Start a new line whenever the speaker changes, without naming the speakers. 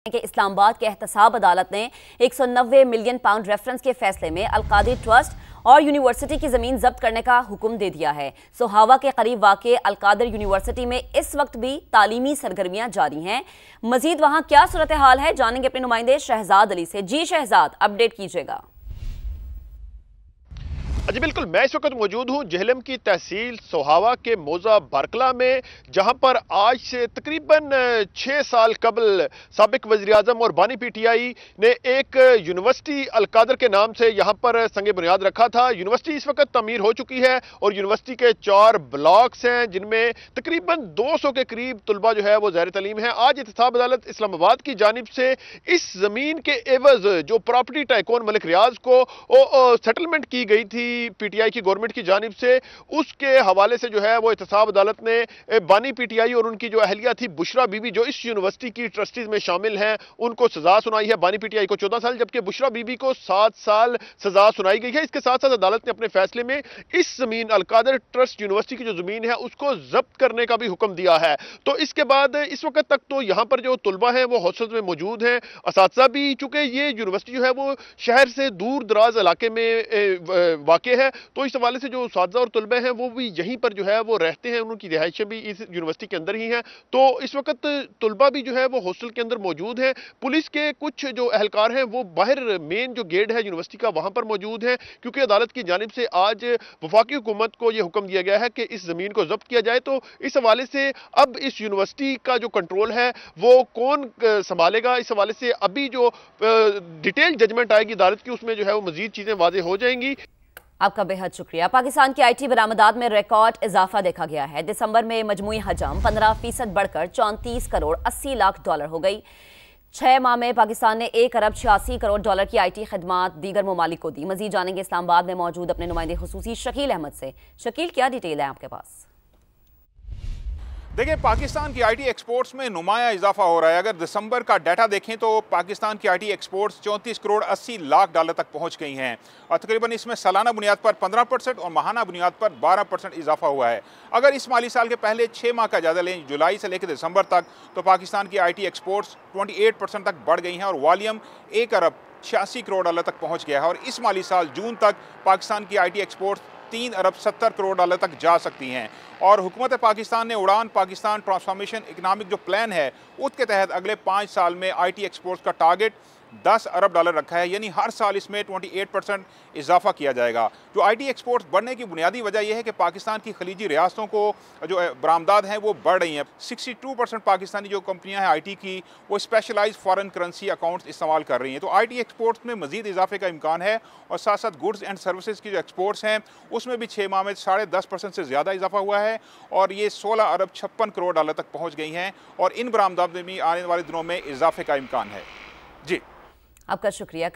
कि इस्लामाबाद के एहतसाब अदालत ने 190 मिलियन पाउंड रेफरेंस के फैसले में अलकादिर ट्रस्ट और यूनिवर्सिटी की जमीन जब्त करने का हुक्म दे दिया है। सोहावा के करीब वाक़े अलकादिर यूनिवर्सिटी में इस वक्त भी तालीमी सरगर्मियां जारी हैं। मजीद वहां क्या सूरत हाल है, जानेंगे अपने नुमाइंदे शहजाद अली से। जी शहजाद, अपडेट कीजिएगा।
जी बिल्कुल, मैं इस वक्त मौजूद हूँ जेहलम की तहसील सोहावा के मौजा बारकला में, जहाँ पर आज से तकरीबन 6 साल कबल साबिक वज़ीर-ए-आज़म और बानी PTI ने एक यूनिवर्सिटी अलकादर के नाम से यहाँ पर संगे बुनियाद रखा था। यूनिवर्सिटी इस वक्त तमीर हो चुकी है और यूनिवर्सिटी के 4 ब्लॉक्स हैं, जिनमें तकरीबन 200 के करीब तलबा जो है वो ज़ाहिर तलीम है। आज एहतसाब अदालत इस्लामाबाद की जानिब से इस जमीन के एवज जो प्रॉपर्टी टाइकून मलिक रियाज को सेटलमेंट की गई थी PTI की गवर्नमेंट की जानिब से, उसके हवाले से जो है वो एहतसाब अदालत ने बानी PTI और उनकी जो अहलिया थी बुशरा बीबी, जो इस यूनिवर्सिटी की ट्रस्टीज में शामिल हैं, उनको सजा सुनाई है। बानी PTI को 14 साल जबकि बुशरा बीबी को 7 साल सजा सुनाई गई है। इसके साथ साथ अदालत ने अपने फैसले में इस जमीन अलकादर ट्रस्ट यूनिवर्सिटी की जो जमीन है उसको जब्त करने का भी हुक्म दिया है। तो इसके बाद इस वक्त तक तो यहाँ पर जो तुलबा है वो हॉस्टल्स में मौजूद हैं, असातिज़ा भी, चूंकि ये यूनिवर्सिटी जो है वो शहर से दूर दराज इलाके में वाक़ है, तो इस हवाले से जो असातिज़ा और तलबा हैं वो भी यहीं पर जो है वो रहते हैं, उनकी रिहाइशें भी इस यूनिवर्सिटी के अंदर ही हैं। तो इस वक्त तलबा भी जो है वो हॉस्टल के अंदर मौजूद हैं। पुलिस के कुछ जो अहलकार हैं वो बाहर मेन जो गेट है यूनिवर्सिटी का वहां पर मौजूद है, क्योंकि अदालत की जानिब से आज वफाकी हुकूमत को यह हुक्म दिया गया है कि इस जमीन को जब्त किया जाए। तो इस हवाले से अब इस यूनिवर्सिटी का जो कंट्रोल है वो कौन संभालेगा, इस हवाले से अभी जो डिटेल जजमेंट आएगी अदालत की, उसमें जो है वो मजीद चीजें वाज़ेह हो जाएंगी।
आपका बेहद शुक्रिया। पाकिस्तान की IT बरामदात में रिकॉर्ड इजाफा देखा गया है। दिसंबर में मजमूई हजम 15% बढ़कर 34 करोड़ 80 लाख डॉलर हो गई। 6 माह में पाकिस्तान ने 1 अरब 86 करोड़ डॉलर की IT खदमात दीगर ममालिक को दी। मजीद जानेंगे इस्लामाबाद में मौजूद अपने नुमाइंदे खुसूसी शकील अहमद से। शकील, क्या डिटेल है आपके पास?
देखिए, पाकिस्तान की IT एक्सपोर्ट्स में नुमाया इजाफा हो रहा है। अगर दिसंबर का डाटा देखें तो पाकिस्तान की IT exports 34 crore 80 lakh dollar तक पहुंच गई हैं और तकरीबन इसमें सालाना बुनियाद पर 15% और माहाना बुनियाद पर 12% इजाफा हुआ है। अगर इस माली साल के पहले 6 माह का जायजा लें, जुलाई से लेकर दिसंबर तक, तो पाकिस्तान की IT एक्सपोर्ट्स 28% तक बढ़ गई हैं और वॉल्यूम 1 अरब 86 करोड़ डॉलर तक पहुँच गया है। और इस माली साल जून तक पाकिस्तान की IT exports 3 Arab 70 crore dollar तक जा सकती हैं। और हुकूमत पाकिस्तान ने उड़ान पाकिस्तान ट्रांसफॉर्मेशन इकनॉमिक जो प्लान है उसके तहत अगले 5 साल में IT एक्सपोर्ट्स का टारगेट 10 अरब डॉलर रखा है, यानी हर साल इसमें 28% इजाफा किया जाएगा। जो IT एक्सपोर्ट्स बढ़ने की बुनियादी वजह यह है कि पाकिस्तान की खलीजी रियासतों को जो बरामदात हैं वो बढ़ रही हैं। 62% पाकिस्तानी जो कंपनियां हैं IT की, वो स्पेशलाइज्ड फॉरेन करेंसी अकाउंट्स इस्तेमाल कर रही हैं। तो IT एक्सपोर्ट्स में मजीद इजाफे का इम्कान है और साथ साथ गुड्स एंड सर्विसेज की जो एक्सपोर्ट्स हैं उसमें भी 6 माह में 10.5% से ज़्यादा इजाफा हुआ है और ये 16 अरब 56 करोड़ डॉलर तक पहुँच गई हैं और इन बरामदात में भी आने वाले दिनों में इजाफे का इम्कान है। जी,
आपका शुक्रिया।